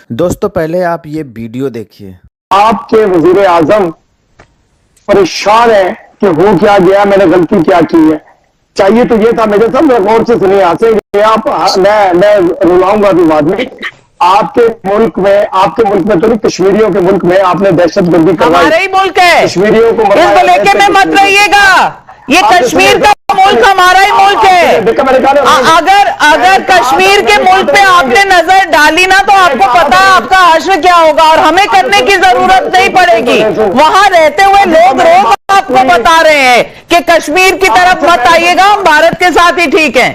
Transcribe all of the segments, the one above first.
दोस्तों पहले आप ये वीडियो देखिए। आपके वजीर आजम परेशान है कि हो क्या गया, मैंने गलती क्या की है। चाहिए तो ये था मेरे साथ, गौर से सुनिए, हंसेंगे आप, मैं रुलाऊंगा भी बाद में। आपके मुल्क में तो नहीं, कश्मीरियों के मुल्क में आपने दहशतगर्दी करवाई। हमारा ही मुल्क है, कश्मीरियों को इसको लेके में मत रहिएगा। ये कश्मीर का मुल्क हमारा ही मुल्क है। अगर कश्मीर के मुल्क पे आपने नजर डाली ना तो आपको पता है आपका हश्र क्या होगा, और हमें करने की जरूरत नहीं पड़ेगी। वहां रहते हुए लोग रोज आपको बता रहे हैं कि कश्मीर की तरफ मत आइएगा, हम भारत के साथ ही ठीक है।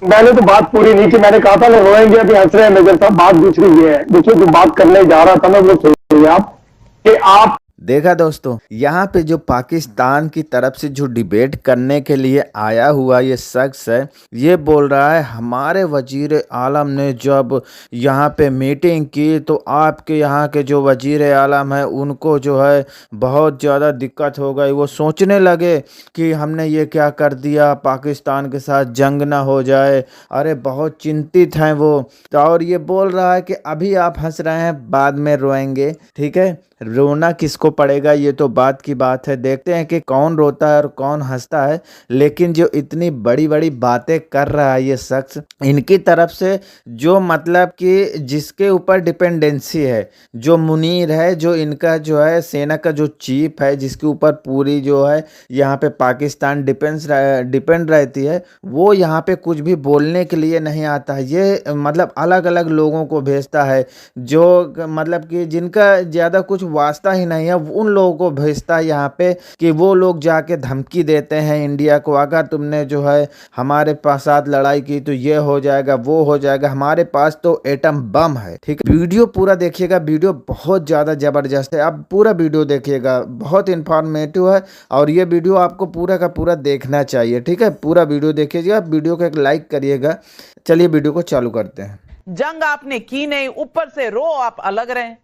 मैंने तो बात पूरी नहीं की, मैंने कहा था ना रोएंगे, अभी हंस रहे हैं मेजर साहब। बात दूसरी ये है, देखिए जो बात करने जा रहा था मैं वो सुनिए आप, कि आप देखा दोस्तों, यहाँ पे जो पाकिस्तान की तरफ से जो डिबेट करने के लिए आया हुआ ये शख्स है, ये बोल रहा है हमारे वजीर आलम ने जब यहाँ पे मीटिंग की तो आपके यहाँ के जो वजीर आलम है उनको जो है बहुत ज़्यादा दिक्कत हो गई। वो सोचने लगे कि हमने ये क्या कर दिया, पाकिस्तान के साथ जंग ना हो जाए। अरे बहुत चिंतित हैं वो। तो और ये बोल रहा है कि अभी आप हंस रहे हैं, बाद में रोएंगे। ठीक है, रोना किसको पड़ेगा ये तो बात की बात है। देखते हैं कि कौन रोता है और कौन हंसता है। लेकिन जो इतनी बड़ी बड़ी बातें कर रहा है ये शख्स, इनकी तरफ से जो मतलब कि जिसके ऊपर डिपेंडेंसी है, जो मुनीर है, जो इनका जो है सेना का जो चीफ है, जिसके ऊपर पूरी जो है यहाँ पे पाकिस्तान डिपेंड रहती है, वो यहाँ पे कुछ भी बोलने के लिए नहीं आता है। ये मतलब अलग अलग लोगों को भेजता है, जो मतलब कि जिनका ज़्यादा कुछ वास्ता ही नहीं है, उन लोगों को भेजता है यहाँ पे कि वो लोग जाके धमकी देते हैं इंडिया को, अगर तुमने जो है हमारे पास साथ लड़ाई की तो ये हो जाएगा, वो हो जाएगा, हमारे पास तो एटम बम है। ठीक है, वीडियो पूरा देखिएगा, वीडियो बहुत ज़्यादा ज़बरदस्त है। आप पूरा वीडियो देखिएगा, बहुत इंफॉर्मेटिव है और ये वीडियो आपको पूरा का पूरा देखना चाहिए। ठीक है, पूरा वीडियो देखिएगा, वीडियो को एक लाइक करिएगा। चलिए वीडियो को चालू करते हैं। जंग आपने की नहीं, ऊपर से रो आप अलग रहे।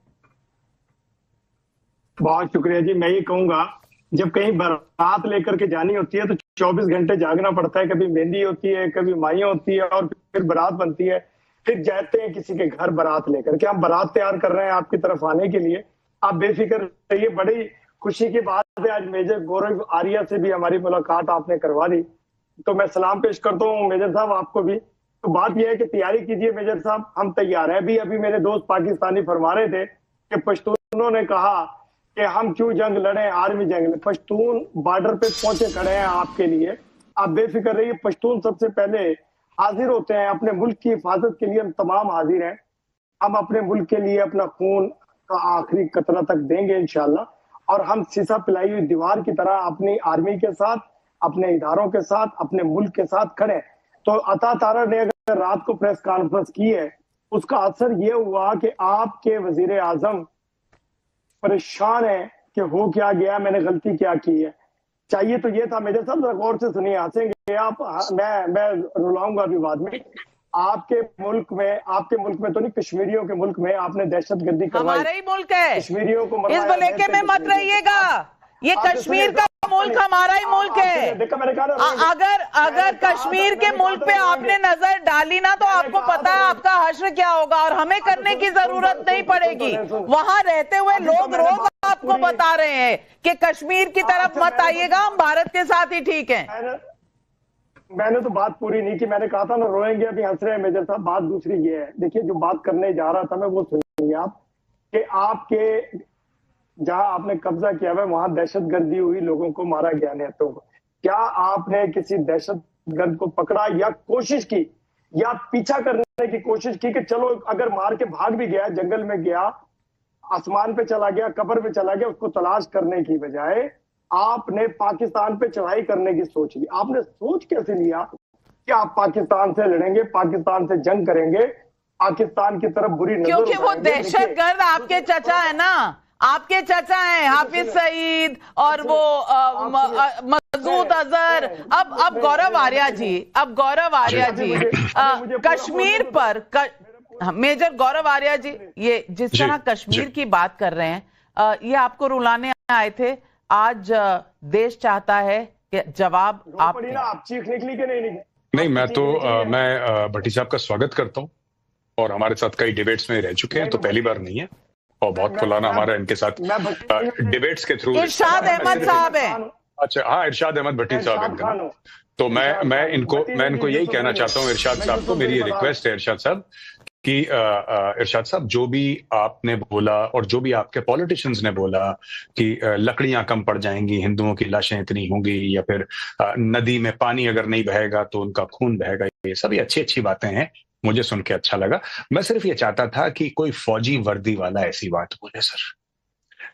बहुत शुक्रिया जी। मैं ये कहूंगा, जब कहीं बारात लेकर के जानी होती है तो 24 घंटे जागना पड़ता है। कभी मेहंदी होती है, कभी माइयां होती है और फिर बारात बनती है। फिर जाते हैं किसी के घर बारात लेकर के। हम बारात तैयार कर रहे हैं आपकी तरफ आने के लिए, आप बेफिक्र रहिए। बड़ी खुशी की बात है, आज मेजर गौरव आर्या से भी हमारी मुलाकात आपने करवा दी, तो मैं सलाम पेश करता हूँ मेजर साहब आपको भी। तो बात यह है कि तैयारी कीजिए मेजर साहब, हम तैयार हैं। अभी मेरे दोस्त पाकिस्तानी फरमा रहे थे कि पश्तूनों ने कहा कि हम क्यों जंग लड़े, आर्मी जंग में। पश्तून बॉर्डर पे पहुंचे खड़े हैं आपके लिए, आप बेफिक्र रहिए। पश्तून सबसे पहले हाजिर होते हैं अपने मुल्क की हिफाजत के लिए। हम तमाम हाजिर हैं, हम अपने मुल्क के लिए अपना खून का आखिरी कतरा तक देंगे इंशाल्लाह। और हम सीसा पिलाई हुई दीवार की तरह अपनी आर्मी के साथ, अपने इदारों के साथ, अपने मुल्क के साथ खड़े। तो अता तारा ने अगर रात को प्रेस कॉन्फ्रेंस की है, उसका असर ये हुआ कि आपके वजीर आजम परेशान है कि हो क्या गया, मैंने गलती क्या की है। चाहिए तो ये था मेरे साथ, गौर से सुनिए, हंसेंगे आप, मैं रुलाऊंगा भी बाद में। आपके मुल्क में तो नहीं, कश्मीरियों के मुल्क में आपने दहशतगर्दी करवाई। हमारा ही मुल्क है, कश्मीरियों को इसको लेके में मत रहिएगा। ये कश्मीर का मुल्क हमारा ही मुल्क है। अगर कश्मीर के मुल्क पे आपने नजर डाली ना तो आपको पता है आपका हश्र क्या होगा, और हमें करने की जरूरत नहीं पड़ेगी। वहां रहते हुए लोग रोज आपको बता रहे हैं कि कश्मीर की तरफ मत आइएगा, हम भारत के साथ ही ठीक है। मैंने तो बात पूरी नहीं की, मैंने कहा था ना रोएंगे, अभी हंस रहे हैं मेजर साहब। बात दूसरी ये है, देखिए जो बात करने जा रहा था मैं वो सुनिए आप, कि आपके जहां आपने कब्जा किया हुआ वहां दहशतगर्दी हुई, लोगों को मारा गया नेताओं को। क्या आपने किसी दहशतगर्द को पकड़ा या कोशिश की या पीछा करने की कोशिश की कि चलो अगर मार के भाग भी गया, जंगल में गया, आसमान पे चला गया, कब्र पे चला गया, उसको तलाश करने की बजाय आपने पाकिस्तान पे चढ़ाई करने की सोच ली। आपने सोच कैसे लिया कि आप पाकिस्तान से लड़ेंगे, पाकिस्तान से जंग करेंगे, पाकिस्तान की तरफ बुरी नजर? क्योंकि वो दहशतगर्द आपके चचा है ना, आपके चचा हैं हाफिज सईद और वो मसूद अजहर। अब गौरव आर्या जी, कश्मीर पर मेजर गौरव आर्या जी, ये जिस तरह कश्मीर की बात कर रहे हैं, ये आपको रुलाने आए थे। आज देश चाहता है कि जवाब आप चीख निकली कि नहीं? नहीं, मैं भट्टी साहब का स्वागत करता हूं और हमारे साथ कई डिबेट्स में रह चुके हैं, तो पहली बार नहीं है, और बहुत पुराना हमारा इनके साथ डिबेट्स के थ्रू। इरशाद अहमद साहब है। अच्छा, हाँ, इरशाद अहमद भट्टी साहब इनका। तो मैं इनको यही कहना चाहता हूँ इरशाद साहब को, मेरी रिक्वेस्ट है इरशाद साहब कि इरशाद साहब, जो भी आपने बोला और जो भी आपके पॉलिटिशियंस ने बोला कि लकड़ियां कम पड़ जाएंगी, हिंदुओं की लाशें इतनी होंगी, या फिर नदी में पानी अगर नहीं बहेगा तो उनका खून बहेगा, ये सभी अच्छी अच्छी बातें हैं, मुझे सुन के अच्छा लगा। मैं सिर्फ ये चाहता था कि कोई फौजी वर्दी वाला ऐसी बात बोले सर।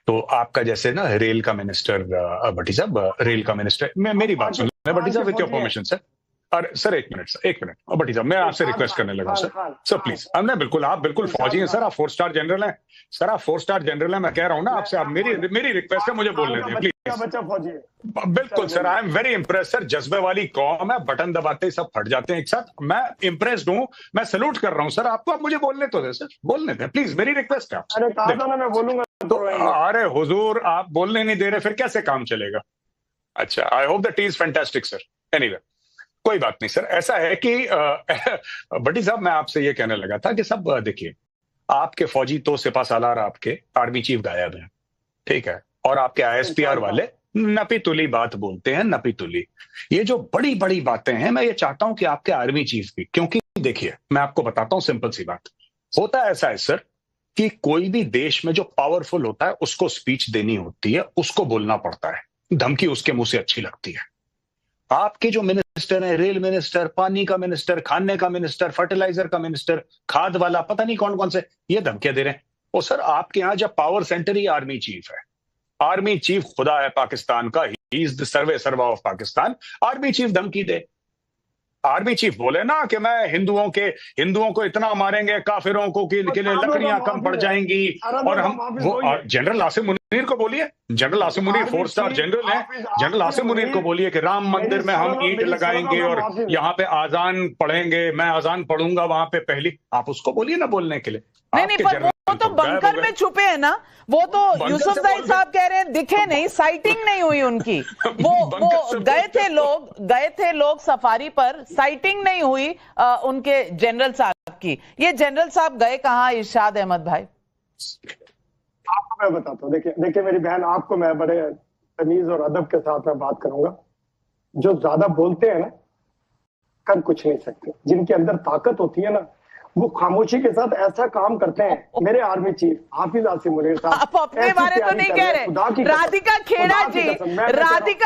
तो आपका जैसे ना रेल का मिनिस्टर भट्टी साहब, रेल का मिनिस्टर, मेरी बात सुन भट्टी साहब, विथ योर परमिशन सर। और सर एक मिनट भट्टी साहब, मैं आपसे रिक्वेस्ट करने लगा सर प्लीज। नहीं, बिल्कुल, आप बिल्कुल फौजी हैं सर, आप 4 स्टार जनरल हैं सर, आप 4 स्टार जनरल हैं। मैं कह रहा हूं ना आपसे, आप मेरी रिक्वेस्ट है, मुझे बोलने दें प्लीज। बिल्कुल sir, I am very impress sir, जज्बे वाली कौम है, बटन दबाते ही सब फट जाते हैं एक साथ। मैं इम्प्रेस्ड हूं, मैं सैल्यूट कर रहा हूं सर आपको, आप मुझे बोलने तो दे सर, बोलने दें प्लीज, मेरी रिक्वेस्ट है आपसे। मैं बोलूंगा तो अरे हुजूर, आप बोलने नहीं दे रहे, फिर कैसे काम चलेगा? अच्छा, I hope the T is fantastic sir. Anyway, कोई बात नहीं सर। ऐसा है कि भट्टी साहब, मैं आपसे ये कहने लगा था कि सब देखिए, आपके फौजी तो सिपा सालार, आपके आर्मी चीफ गायब हैं, ठीक है, और आपके ISPR वाले नपी तुली बात बोलते हैं, नपी तुली। ये जो बड़ी बड़ी बातें हैं, मैं ये चाहता हूं कि आपके आर्मी चीफ भी, क्योंकि देखिए मैं आपको बताता हूं सिंपल सी बात, होता ऐसा है सर कि कोई भी देश में जो पावरफुल होता है उसको स्पीच देनी होती है, उसको बोलना पड़ता है, धमकी उसके मुंह से अच्छी लगती है। आपके जो मिनिस्टर हैं, रेल मिनिस्टर, पानी का मिनिस्टर, खाने का मिनिस्टर, फर्टिलाइजर का मिनिस्टर, खाद वाला, पता नहीं कौन कौन से, ये धमकियां दे रहे हैं। और सर आपके यहां जब पावर सेंटर ही आर्मी चीफ है, आर्मी चीफ खुदा है पाकिस्तान का, ही इज द सर्वे सर्वा ऑफ पाकिस्तान, आर्मी चीफ धमकी दे, आर्मी चीफ बोले ना कि मैं हिंदुओं को इतना मारेंगे, काफिरों को के लिए लकड़ियां कम पड़ जाएंगी, और हम वो जनरल आसिम मुनीर को बोलिए, general Asim Munir 4 star general है, जनरल आसिम मुनीर को बोलिए कि राम मंदिर में हम ईंट लगाएंगे और यहाँ पे आजान पढ़ेंगे, मैं आजान पढ़ूंगा वहां पे पहली, आप उसको बोलिए ना बोलने के लिए। नहीं, पर वो तो बंकर में छुपे हैं ना, वो तो यूसुफजई साहब कह रहे हैं दिखे नहीं, साइटिंग नहीं हुई उनकी। वो गए थे लोग सफारी पर, साइटिंग नहीं हुई उनके जनरल साहब की। ये जनरल साहब गए कहाँ, इरशाद अहमद भाई? आपको मैं बताता हूँ, देखिए मेरी बहन, आपको मैं बड़े तमीज और अदब के साथ मैं बात करूंगा। जो ज्यादा बोलते हैं ना, कर कुछ नहीं सकते। जिनके अंदर ताकत होती है ना, वो खामोशी के साथ ऐसा काम करते हैं। मेरे आर्मी चीफ हाफिज आसिम मुनीर साहब, आप अपने बारे तो नहीं कह रहे। राधिका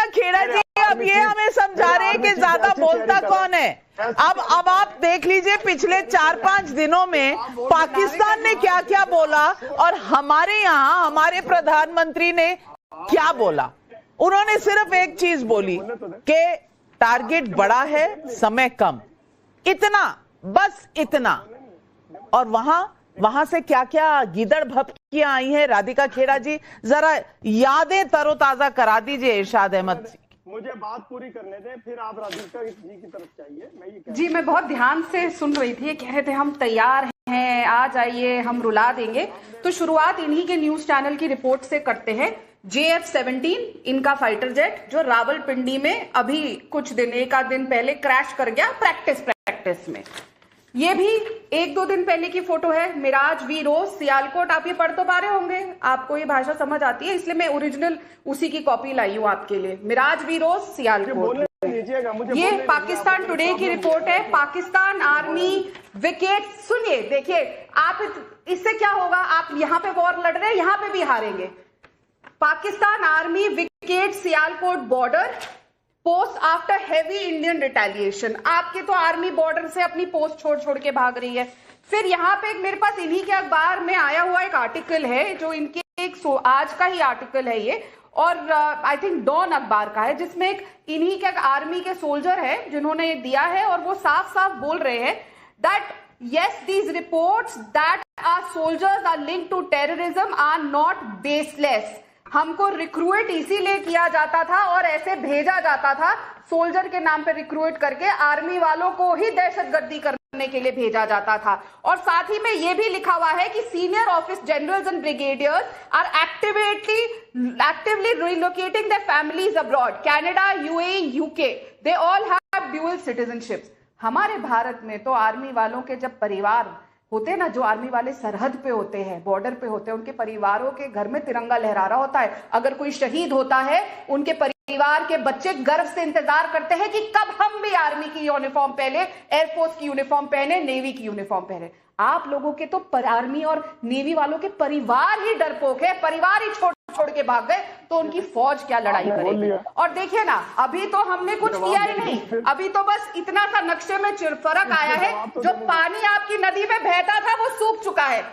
खेड़ा जी अब ये हमें समझा रहे हैं कि ज्यादा बोलता कौन है। अब आप देख लीजिए पिछले 4-5 दिनों में पाकिस्तान ने क्या क्या बोला, और हमारे यहाँ हमारे प्रधानमंत्री ने क्या बोला। उन्होंने सिर्फ एक चीज बोली कि टारगेट बड़ा है, समय कम, इतना, बस इतना। और वहां से क्या क्या गीदड़ भपकियां आई हैं। राधिका खेड़ा जी, जरा यादें तरोताजा करा दीजिए इरशाद अहमद। मुझे बात पूरी करने दें, फिर आप राधिका जी की तरफ चाहिए। जी, मैं बहुत ध्यान से सुन रही थी। कह रहे थे हम तैयार हैं, आ जाइए, हम रुला देंगे। तो शुरुआत इन्हीं के न्यूज चैनल की रिपोर्ट से करते हैं। JF-17 इनका फाइटर जेट, जो रावलपिंडी में अभी कुछ दिन, 1 दिन पहले क्रैश कर गया प्रैक्टिस में। ये भी 1-2 दिन पहले की फोटो है। मिराज वी रोज सियालकोट, आप ये पढ़ तो पा रहे होंगे, आपको ये भाषा समझ आती है, इसलिए मैं ओरिजिनल उसी की कॉपी लाई हूं आपके लिए। मिराज वी रोज सियालकोट, ये पाकिस्तान टुडे की रिपोर्ट है। पाकिस्तान आर्मी विकेट, सुनिए, देखिए आप, इससे क्या होगा, आप यहाँ पे वॉर लड़ रहे हैं, यहाँ पे भी हारेंगे। Pakistan army vacate Sialkot border post after heavy Indian retaliation. आपके तो आर्मी बॉर्डर से अपनी पोस्ट छोड़ के भाग रही है। फिर यहाँ पे मेरे पास इन्हीं के अखबार में आया हुआ एक आर्टिकल है, जो इनके आज का ही आर्टिकल है ये, और आई थिंक डॉन अखबार का है, जिसमें एक इन्हीं के आर्मी के सोल्जर है जिन्होंने ये दिया है, और वो साफ साफ बोल रहे हैं that yes, these reports that our soldiers are linked to terrorism are not baseless. हमको रिक्रूट इसीलिए किया जाता था और ऐसे भेजा जाता था, सोल्जर के नाम पे रिक्रूट करके आर्मी वालों को ही दहशतगर्दी करने के लिए भेजा जाता था। और साथ ही में ये भी लिखा हुआ है कि senior office generals and brigadiers are actively relocating their families abroad, Canada, UAE, UK, they all have dual citizenships. हमारे भारत में तो आर्मी वालों के जब परिवार होते हैं ना, जो आर्मी वाले सरहद पे होते हैं, बॉर्डर पे होते हैं, उनके परिवारों के घर में तिरंगा लहरा रहा होता है। अगर कोई शहीद होता है, उनके परिवार के बच्चे गर्व से इंतजार करते हैं कि कब हम भी आर्मी की यूनिफॉर्म पहने, एयरफोर्स की यूनिफॉर्म पहने, नेवी की यूनिफॉर्म पहने। आप लोगों के तो आर्मी और नेवी वालों के परिवार ही डरपोक है, परिवार ही छोड़ के भाग गए, तो उनकी फौज क्या लड़ाई करेगी। और देखिए ना, अभी तो हमने कुछ किया ही नहीं, अभी तो बस इतना सा नक्शे में फर्क आया है, जो पानी आपकी नदी में बहता था वो सूख चुका है।